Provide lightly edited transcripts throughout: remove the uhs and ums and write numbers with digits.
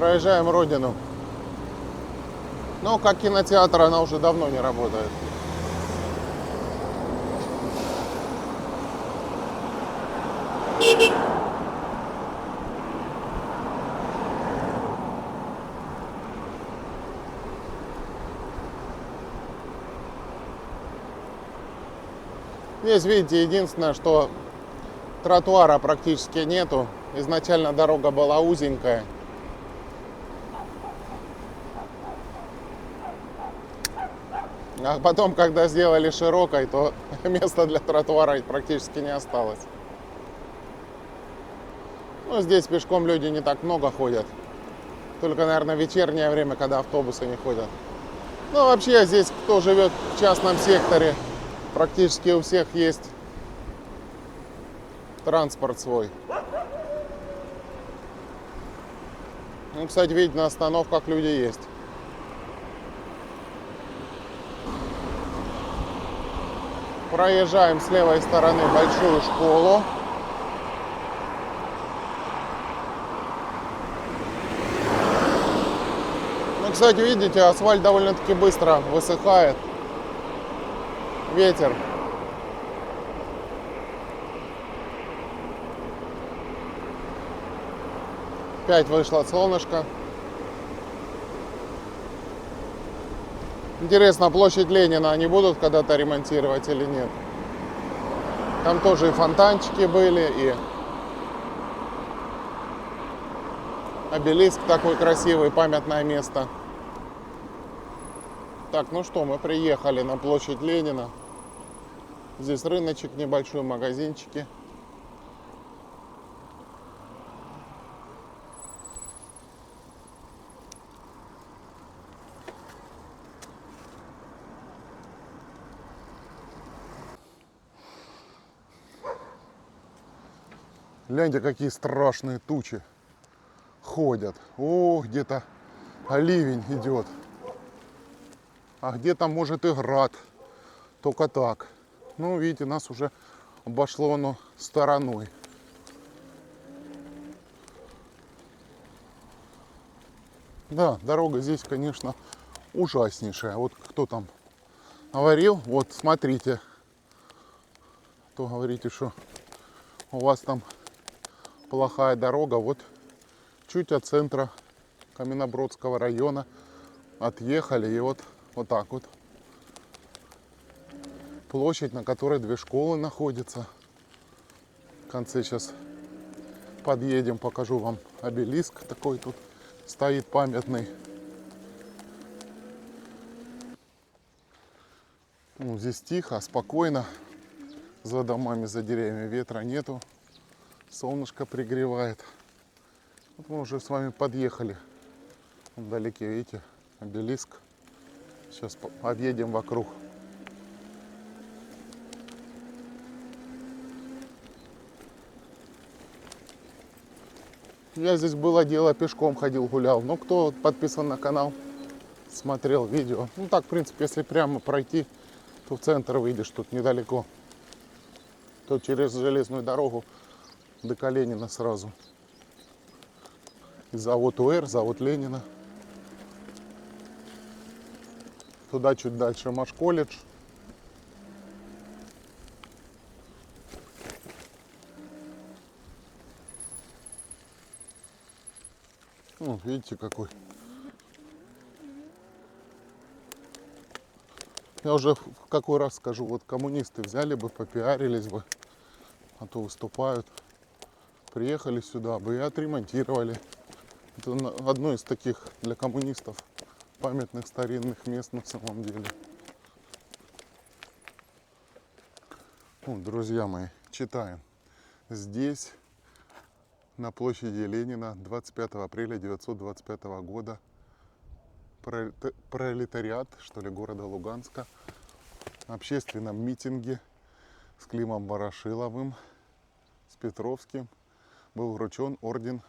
Проезжаем Родину. Но как кинотеатр она уже давно не работает. Здесь, видите, единственное, что тротуара практически нету. Изначально дорога была узенькая. А потом, когда сделали широкой, то места для тротуара практически не осталось. Ну, здесь пешком люди не так много ходят. Только, наверное, в вечернее время, когда автобусы не ходят. Ну, вообще, здесь кто живет в частном секторе, практически у всех есть транспорт свой. Ну, кстати, видите, на остановках люди есть. Проезжаем с левой стороны большую школу. Ну, кстати, видите, асфальт довольно-таки быстро высыхает. Ветер. Опять вышло солнышко. Интересно, площадь Ленина они будут когда-то ремонтировать или нет? Там тоже и фонтанчики были, и обелиск такой красивый, памятное место. Так, ну что, мы приехали на площадь Ленина. Здесь рыночек небольшой, магазинчики. Гляньте, какие страшные тучи ходят. О, где-то ливень идет. А где-то может и град. Только так. Ну, видите, нас уже обошло оно стороной. Да, дорога здесь, конечно, ужаснейшая. Вот кто там говорил, вот смотрите. То говорите, что у вас там плохая дорога. Вот чуть от центра Каменнобродского района отъехали. И вот так вот. Площадь, на которой две школы находятся. В конце сейчас подъедем, покажу вам обелиск такой тут стоит памятный. Ну, здесь тихо, спокойно. За домами, за деревьями ветра нету. Солнышко пригревает. Вот мы уже с вами подъехали. Вдалеке, видите, обелиск. Сейчас объедем вокруг. Я здесь было дело, пешком ходил, гулял. Но кто подписан на канал, смотрел видео. Ну так, в принципе, если прямо пройти, то в центр выйдешь, тут недалеко. То через железную дорогу до Калинина сразу. И завод УР, завод Ленина. Туда чуть дальше Машколледж. Ну, видите, какой. Я уже в какой раз скажу, вот коммунисты взяли бы, попиарились бы, а то выступают. Приехали сюда бы и отремонтировали. Это одно из таких для коммунистов памятных старинных мест на самом деле. Вот, друзья мои, читаем. Здесь, на площади Ленина, 25 апреля 1925 года, пролетариат, что ли, города Луганска, на общественном митинге с Климом Ворошиловым, с Петровским, был вручен орден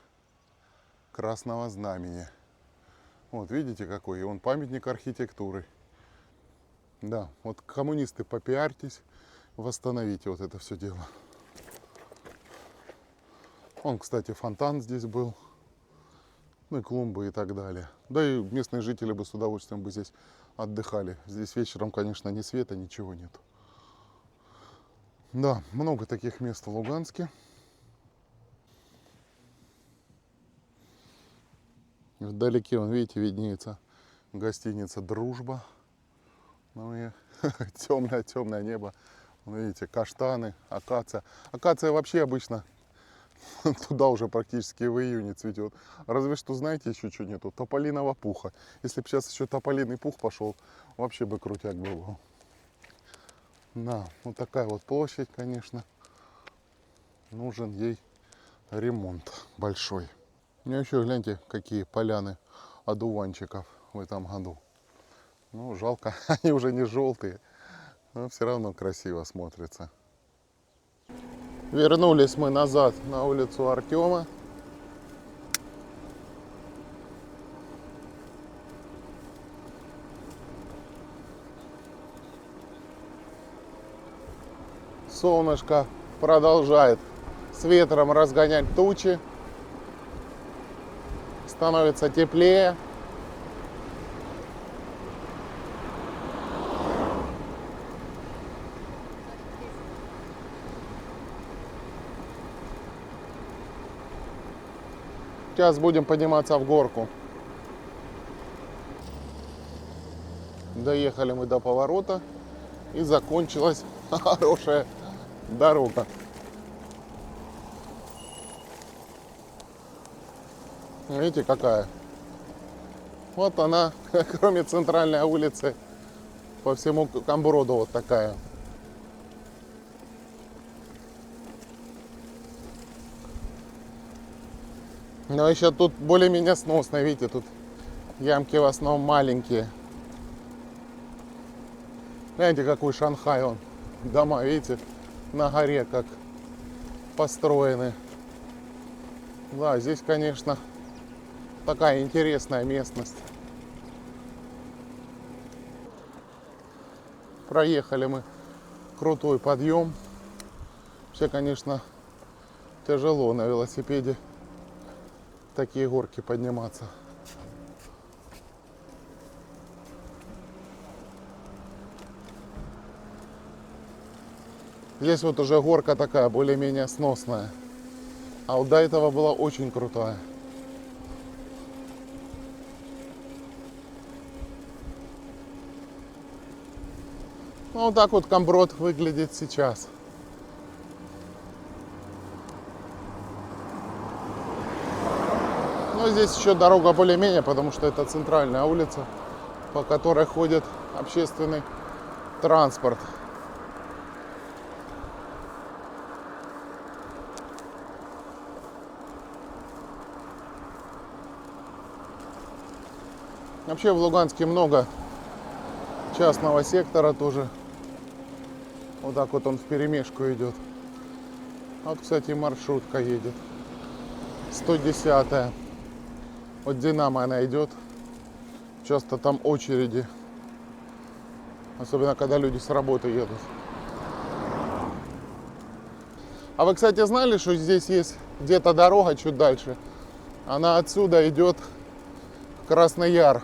Красного Знамени. Вот видите какой, и он памятник архитектуры. Да, вот коммунисты, попиарьтесь, восстановите вот это все дело. Он, кстати, фонтан здесь был. Ну и клумбы и так далее. Да и местные жители бы с удовольствием бы здесь отдыхали. Здесь вечером, конечно, ни света, ничего нет. Да, много таких мест в Луганске. Вдалеке, вон, видите, виднеется гостиница «Дружба». Ну и темное небо. Вон, видите, каштаны, акация. Акация вообще обычно туда уже практически в июне цветет. Разве что, знаете, еще что нету? Тополиного пуха. Если бы сейчас еще тополиный пух пошел, вообще бы крутяк был. Да, вот такая вот площадь, конечно. Нужен ей ремонт большой. Ну еще гляньте, какие поляны одуванчиков в этом году. Ну, жалко, они уже не желтые, но все равно красиво смотрится. Вернулись мы назад на улицу Артема. Солнышко продолжает с ветром разгонять тучи. Становится теплее. Сейчас будем подниматься в горку. Доехали мы до поворота и закончилась хорошая дорога. Видите, какая? Вот она, кроме центральной улицы, по всему Камброду вот такая. Но еще тут более-менее сносно, видите, тут ямки в основном маленькие. Знаете, какой Шанхай он. Дома, видите, на горе как построены. Да, здесь, конечно, такая интересная местность. Проехали мы крутой подъем. Вообще, конечно, тяжело на велосипеде такие горки подниматься. Здесь вот уже горка такая более-менее сносная. А вот до этого была очень крутая. Ну, вот так вот Камброд выглядит сейчас. Ну, здесь еще дорога более-менее, потому что это центральная улица, по которой ходит общественный транспорт. Вообще в Луганске много частного сектора тоже. Вот так вот он вперемешку идет. Вот, кстати, маршрутка едет. 110-я. Вот Динамо она идет. Часто там очереди. Особенно, когда люди с работы едут. А вы, кстати, знали, что здесь есть где-то дорога чуть дальше? Она отсюда идет в Красный Яр.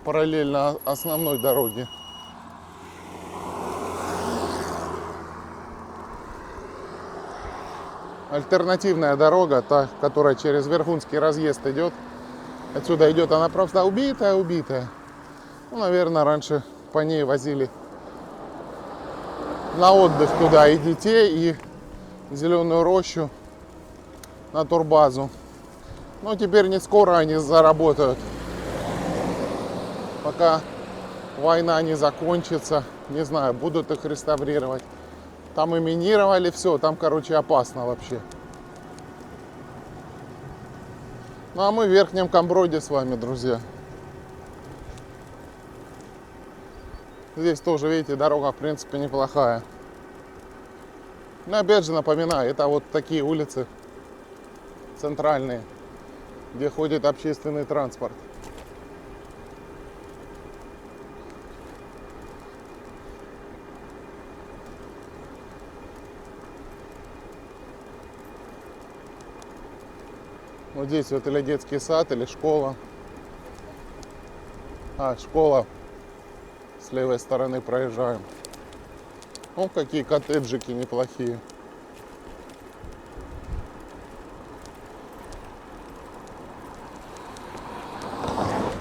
Параллельно основной дороге. Альтернативная дорога, та, которая через Верхунский разъезд идет. Отсюда идет она просто убитая. Ну, наверное, раньше по ней возили на отдых туда и детей, и Зеленую Рощу на турбазу. Но теперь не скоро они заработают. Пока война не закончится, не знаю, будут их реставрировать. Там и минировали все, там, короче, опасно вообще. Ну а мы в Верхнем Камброде с вами, друзья. Здесь тоже, видите, дорога, в принципе, неплохая. Но опять же напоминаю, это вот такие улицы центральные, где ходит общественный транспорт. Вот здесь вот или детский сад, или школа. А, школа. С левой стороны проезжаем. Ну, какие коттеджики неплохие.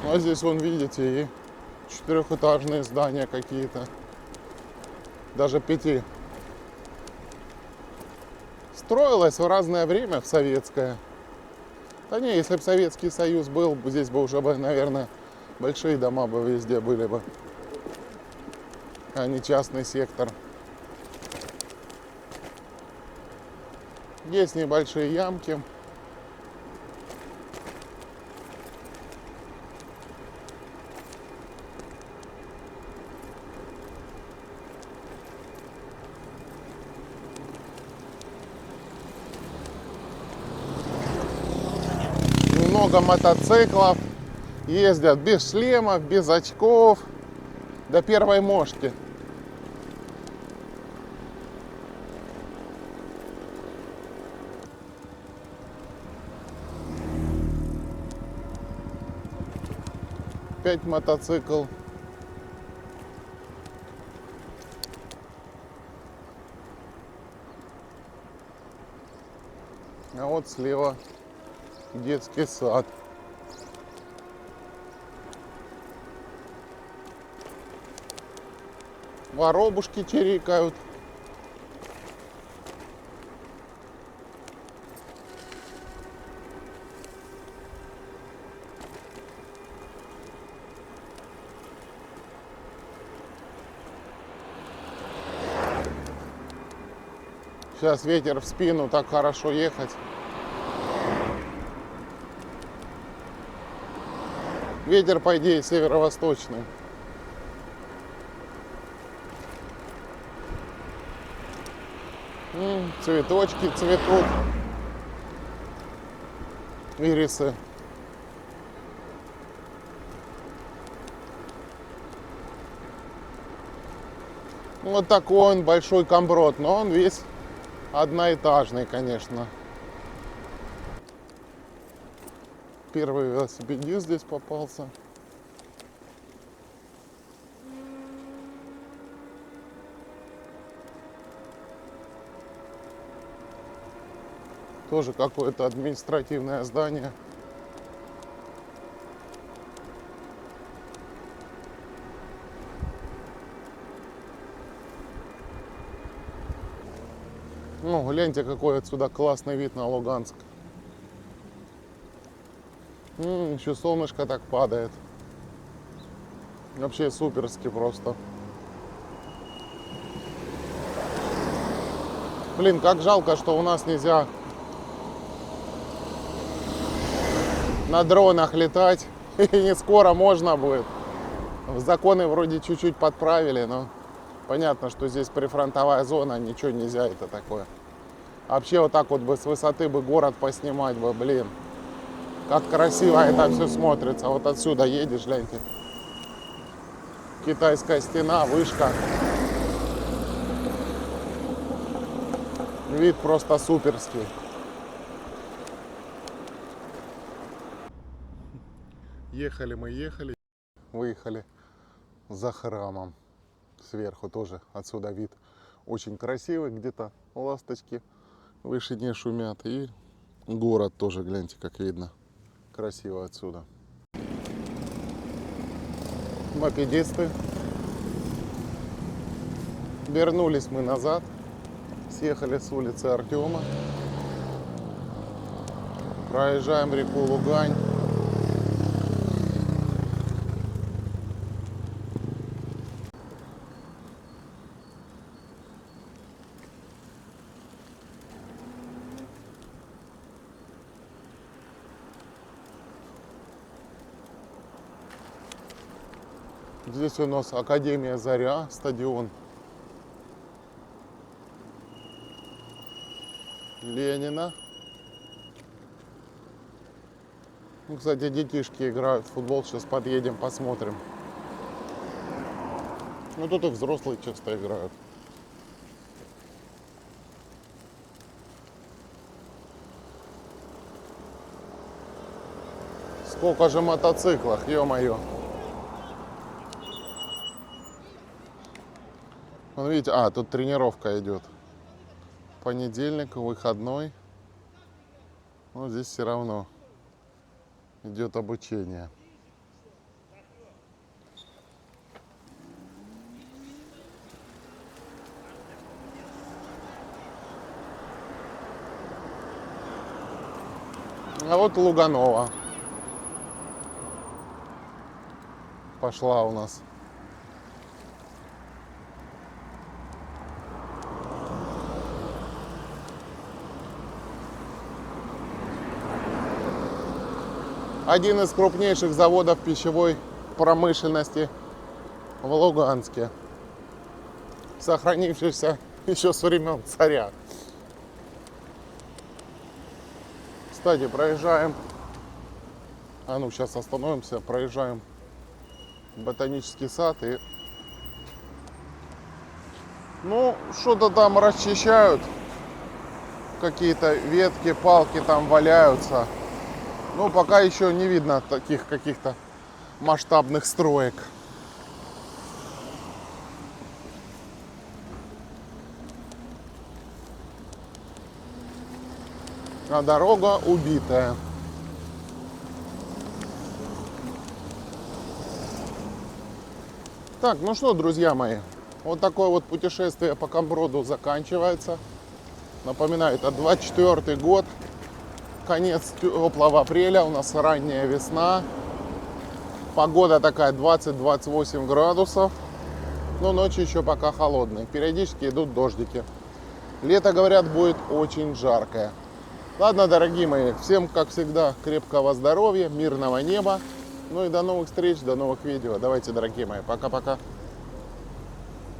А здесь, вон, видите, и четырехэтажные здания какие-то. Даже 5. Строилось в разное время, в советское. Да не, если бы Советский Союз был, здесь бы уже, наверное, большие дома бы везде были бы, а не частный сектор. Есть небольшие ямки. Много мотоциклов. Ездят без шлемов, без очков. До первой мошки. Опять мотоцикл. А вот слева детский сад. Воробушки чирикают. Сейчас ветер в спину, так хорошо ехать. Ветер, по идее, северо-восточный. Цветочки цветут. Ирисы. Вот такой он большой камброд, но он весь одноэтажный, конечно. Первый велосипедист здесь попался. Тоже какое-то административное здание. Ну, гляньте, какой отсюда классный вид на Луганск. Еще солнышко так падает. Вообще суперски просто. Блин, как жалко, что у нас нельзя на дронах летать. И не скоро можно будет. Законы вроде чуть-чуть подправили, но понятно, что здесь прифронтовая зона, ничего нельзя, это такое. Вообще вот так вот бы с высоты бы город поснимать бы, блин. Как красиво это все смотрится. Вот отсюда едешь, гляньте. Китайская стена, вышка. Вид просто суперский. Ехали, выехали за храмом. Сверху тоже отсюда вид очень красивый. Где-то ласточки выше не шумят. И город тоже, гляньте, как видно. Красиво отсюда. Мопедисты. Вернулись мы назад. Съехали с улицы Артема. Проезжаем реку Лугань. Здесь у нас Академия Заря, стадион Ленина. Ну, кстати, детишки играют в футбол. Сейчас подъедем, посмотрим. Ну, тут и взрослые часто играют. Сколько же мотоциклов, ё-моё. Вон видите, тут тренировка идет. Понедельник, выходной. Но здесь все равно идет обучение. А вот Луганова пошла у нас. Один из крупнейших заводов пищевой промышленности в Луганске, сохранившийся еще с времен царя. Кстати, проезжаем, сейчас остановимся, проезжаем ботанический сад и, что-то там расчищают, какие-то ветки, палки там валяются. Пока еще не видно таких каких-то масштабных строек. А дорога убитая. Так, ну что, друзья мои, вот такое вот путешествие по Камброду заканчивается. Напоминаю, это 24 год. Конец теплого апреля, у нас ранняя весна. Погода такая 20-28 градусов. Но ночью еще пока холодные. Периодически идут дождики. Лето, говорят, будет очень жаркое. Ладно, дорогие мои, всем, как всегда, крепкого здоровья, мирного неба. Ну и до новых встреч, до новых видео. Давайте, дорогие мои, пока-пока.